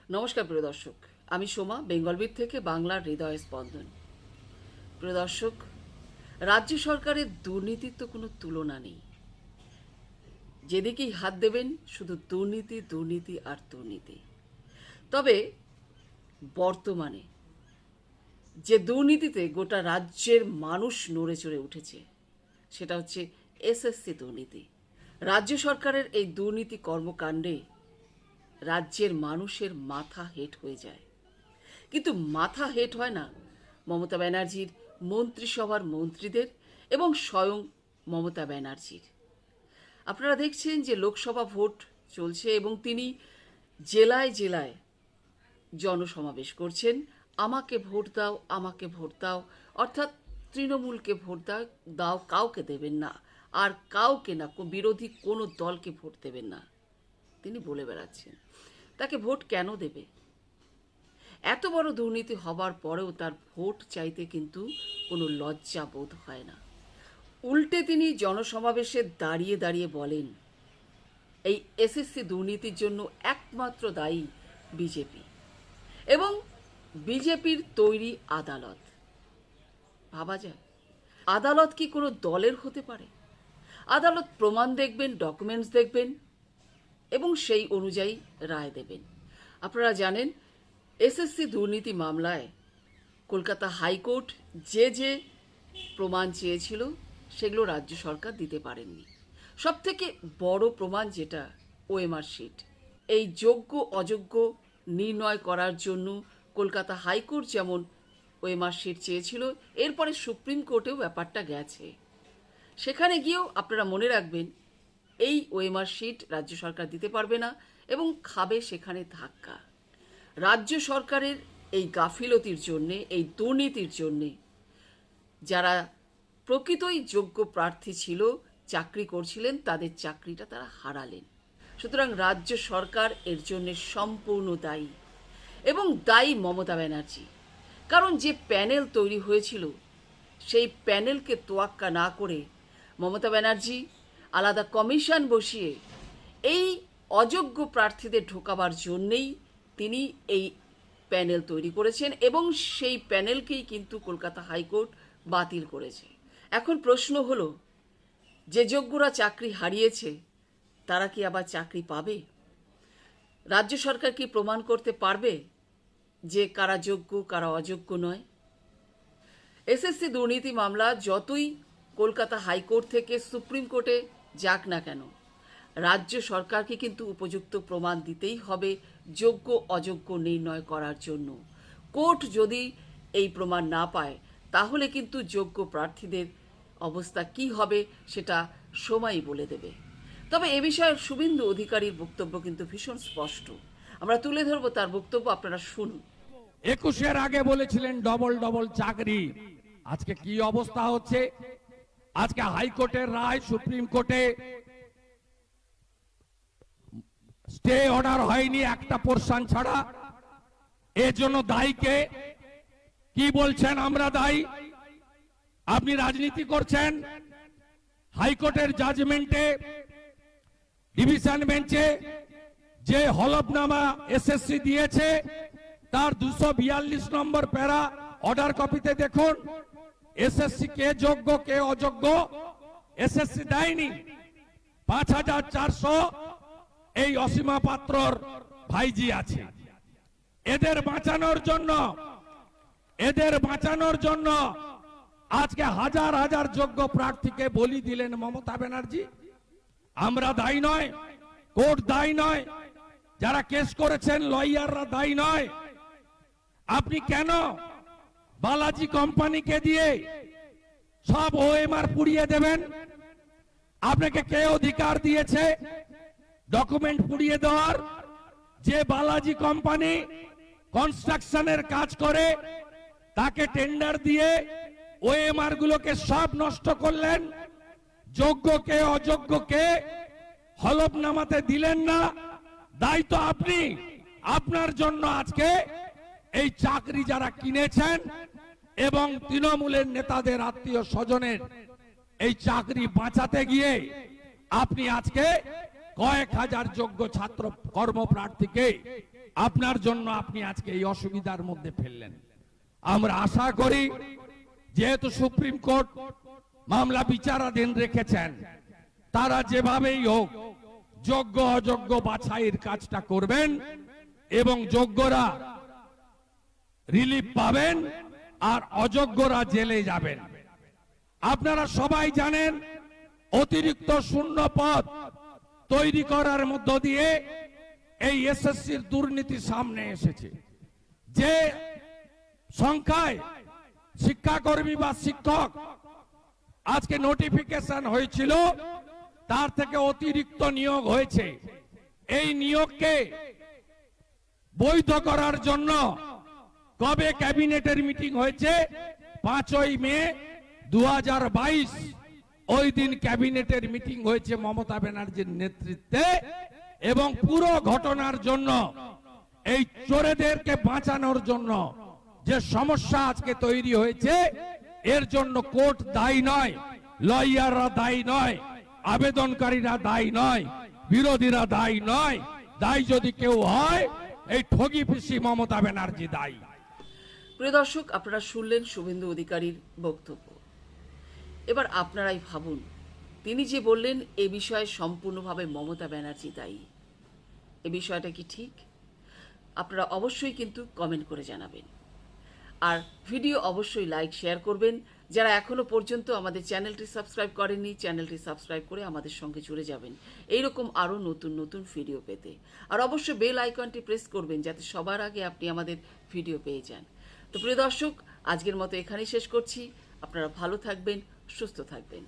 নমস্কার প্রিয় দর্শক, আমি সোমা বেঙ্গলবিট থেকে বাংলার হৃদয় স্পন্দন। প্রিয় দর্শক, রাজ্য সরকারের দুর্নীতির তো কোনো তুলনা নেই। যেদিকেই হাত দেবেন শুধু দুর্নীতি, দুর্নীতি আর দুর্নীতি। তবে বর্তমানে যে দুর্নীতিতে গোটা রাজ্যের মানুষ নড়ে চড়ে উঠেছে সেটা হচ্ছে এসএসসি দুর্নীতি। রাজ্য সরকারের এই দুর্নীতি কর্মকাণ্ডে রাজ্যের মানুষের মাথা হেঁট হয়ে যায়। কিন্তু মাথা হেঁট হয় না মমতা ব্যানার্জির মন্ত্রিসভার মন্ত্রীদের এবং স্বয়ং মমতা ব্যানার্জির। আপনারা দেখছেন যে লোকসভা ভোট চলছে এবং তিনি জেলায় জেলায় জনসমাবেশ করছেন। আমাকে ভোট দাও, আমাকে ভোট দাও, অর্থাৎ তৃণমূলকে ভোট দাও, কাউকে দেবেন না, আর কাউকে না, বিরোধী কোনো দলকে ভোট দেবেন না, তিনি বলে বেড়াচ্ছেন। তাকে ভোট কেন দেবে? এত বড় দুর্নীতি হবার পরেও তার ভোট চাইতে কিন্তু কোনো লজ্জা বোধ হয় না। উল্টে তিনি জনসমাবেশে দাঁড়িয়ে দাঁড়িয়ে বলেন এই এসএসসি দুর্নীতির জন্য একমাত্র দায়ী বিজেপি এবং বিজেপির তৈরি আদালত। ভাবা যায়, আদালত কি কোনো দলের হতে পারে? আদালত প্রমাণ দেখবেন, ডকুমেন্টস দেখবেন এবং সেই অনুযায়ী রায় দেবেন। আপনারা জানেন এসএসসি দুর্নীতি মামলায় কলকাতা হাইকোর্ট যে যে প্রমাণ চেয়েছিল সেগুলো রাজ্য সরকার দিতে পারেননি। সবথেকে বড় প্রমাণ যেটা ওএমআর শিট, এই যোগ্য অযোগ্য নির্ণয় করার জন্য কলকাতা হাইকোর্ট যেমন ওএমআর শিট চেয়েছিল, এরপরে সুপ্রিম কোর্টেও ব্যাপারটা গেছে। সেখানে গিয়েও আপনারা মনে রাখবেন এই ওএমআর শিট রাজ্য সরকার দিতে পারবে না এবং খাবে সেখানে ধাক্কা। রাজ্য সরকারের এই গাফিলতির জন্যে, এই দুর্নীতির জন্যে যারা প্রকৃতই যোগ্য প্রার্থী ছিল, চাকরি করছিলেন, তাদের চাকরিটা তারা হারালেন। সুতরাং রাজ্য সরকার এর জন্য সম্পূর্ণ দায়ী এবং দায়ী মমতা ব্যানার্জি। কারণ যে প্যানেল তৈরি হয়েছিল সেই প্যানেলকে তোয়াক্কা না করে মমতা ব্যানার্জি আলাদা কমিশন বসিয়ে এই অযোগ্য প্রার্থীদের ঢোকাবার জন্যেই তিনি এই প্যানেল তৈরি করেছেন এবং সেই প্যানেলকেই কিন্তু কলকাতা হাইকোর্ট বাতিল করেছে। এখন প্রশ্ন হলো, যে যোগ্যরা চাকরি হারিয়েছে তারা কি আবার চাকরি পাবে? রাজ্য সরকার কি প্রমাণ করতে পারবে যে কারা যোগ্য কারা অযোগ্য নয়? এসএসসি দুর্নীতি মামলা যতই কলকাতা হাইকোর্ট থেকে সুপ্রিম কোর্টে যাক না কেন, রাজ্য সরকারকে কিন্তু উপযুক্ত প্রমাণ দিতেই হবে যোগ্য অযোগ্য নির্ণয় করার জন্য। কোর্ট যদি এই প্রমাণ না পায় তাহলে কিন্তু যোগ্য প্রার্থীদের অবস্থা কি হবে সেটা সময়ই বলে দেবে। তবে এ বিষয়ে শুভেন্দু অধিকারীর বক্তব্য কিন্তু ভীষণ স্পষ্ট। আমরা তুলে ধরবো তার বক্তব্য, আপনারা শুনুন। 21-এর আগে বলেছিলেন ডবল ডবল চাকরি, আজকে কি অবস্থা হচ্ছে? আজকে হাইকোর্টের রায় সুপ্রিম কোর্টে স্টে অর্ডার হয়নি একটা পোরশন ছাড়া। এর জন্য দায়ীকে কি বলছেন? আমরা দায়ী। আপনি রাজনীতি করছেন। হাইকোর্টের জাজমেন্টে ডিভিশন বেঞ্চে যে হলফনামা এসএসসি দিয়েছে তার 242 নম্বর প্যারা অর্ডার কপিতে দেখুন, এসএসসি কে যোগ্য কে অযোগ্য এসএসসি দেয়নি। 5400 এই অসীমা পাত্রর ভাইজি আছে। এদের বাঁচানোর জন্য আজকে হাজার হাজার যোগ্য প্রার্থীকে বলি দিলেন মমতা ব্যানার্জি। আমরা দায়ী নয়, কোর্ট দায়ী নয়, যারা কেস করেছেন লয়াররা দায়ী নয়। আপনি কেন বালাজি কোম্পানিকে দিয়ে সব ওএমআর পুড়িয়ে দেবেন? আপনাকে কে অধিকার দিয়েছে ডকুমেন্ট পুড়িয়ে দেওয়ার? যে বালাজি কোম্পানি কনস্ট্রাকশনের কাজ করে তাকে টেন্ডার দিয়ে ওএমআর গুলোকে সব নষ্ট করলেন। যোগ্যকে অযোগ্যকে হলফনামাতে দিলেন না, দায়ী তো আপনি। আপনার জন্য আজকে এই চাকরি যারা কিনেছেন এবং তৃণমূলের নেতাদের আত্মীয় স্বজনের এই চাকরি বাঁচাতে গিয়ে আপনি আজকে কয়েক হাজার যোগ্য ছাত্র কর্মপ্রার্থীকে আপনার জন্য আপনি আজকে এই অসুবিধার মধ্যে ফেললেন। আমরা আশা করি যেহেতু সুপ্রিম কোর্ট মামলা বিচারাধীন রেখেছেন, তারা যেভাবেই হোক যোগ্য অযোগ্য বাছাইয়ের কাজটা করবেন এবং যোগ্যরা রিলিফ পাবেন আর অযোগ্যরা জেলে যাবেন। আপনারা সবাই জানেন অতিরিক্ত শূন্য পদ তৈরি করার মধ্য দিয়ে এই এসএসসির দুর্নীতি সামনে এসেছে। যে সংখ্যায় শিক্ষাকর্মী বা শিক্ষক আজকে নোটিফিকেশন হয়েছিল, তার থেকে অতিরিক্ত নিয়োগ হয়েছে। এই নিয়োগকে বৈধ করার জন্য কবে ক্যাবিনেটের মিটিং হয়েছে? 5ই মে 2022। ওই দিন ক্যাবিনেটের মিটিং হয়েছে মমতা ব্যানার্জির নেতৃত্বে, এবং পুরো ঘটনার জন্য এই চোরেদেরকে বাঁচানোর জন্য যে সমস্যা আজকে তৈরি হয়েছে, এর জন্য কোর্ট দায়ী নয়, লয়াররা দায়ী নয়, আবেদনকারীরা দায়ী নয়, বিরোধীরা দায়ী নয়। দায়ী যদি কেউ হয়, এই ঠগি পিসি মমতা ব্যানার্জি দায়ী। প্রিয় দর্শক, আপনারা শুনলেন শুভেন্দু অধিকারীর বক্তব্য। এবার আপনারাই ভাবুন, তিনি যে বললেন এ বিষয়ে সম্পূর্ণভাবে মমতা ব্যানার্জি দায়ী, এ বিষয়টা কি ঠিক? আপনারা অবশ্যই কিন্তু কমেন্ট করে জানাবেন, আর ভিডিও অবশ্যই লাইক শেয়ার করবেন। যারা এখনো পর্যন্ত আমাদের চ্যানেলটি সাবস্ক্রাইব করেননি, চ্যানেলটি সাবস্ক্রাইব করে আমাদের সঙ্গে জুড়ে যাবেন এইরকম আরও নতুন নতুন ভিডিও পেতে। আর অবশ্যই বেল আইকনটি প্রেস করবেন যাতে সবার আগে আপনি আমাদের ভিডিও পেয়ে যান। তো প্রিয় দর্শক, আজকের মতো এখানেই শেষ করছি। আপনারা ভালো থাকবেন, সুস্থ থাকবেন।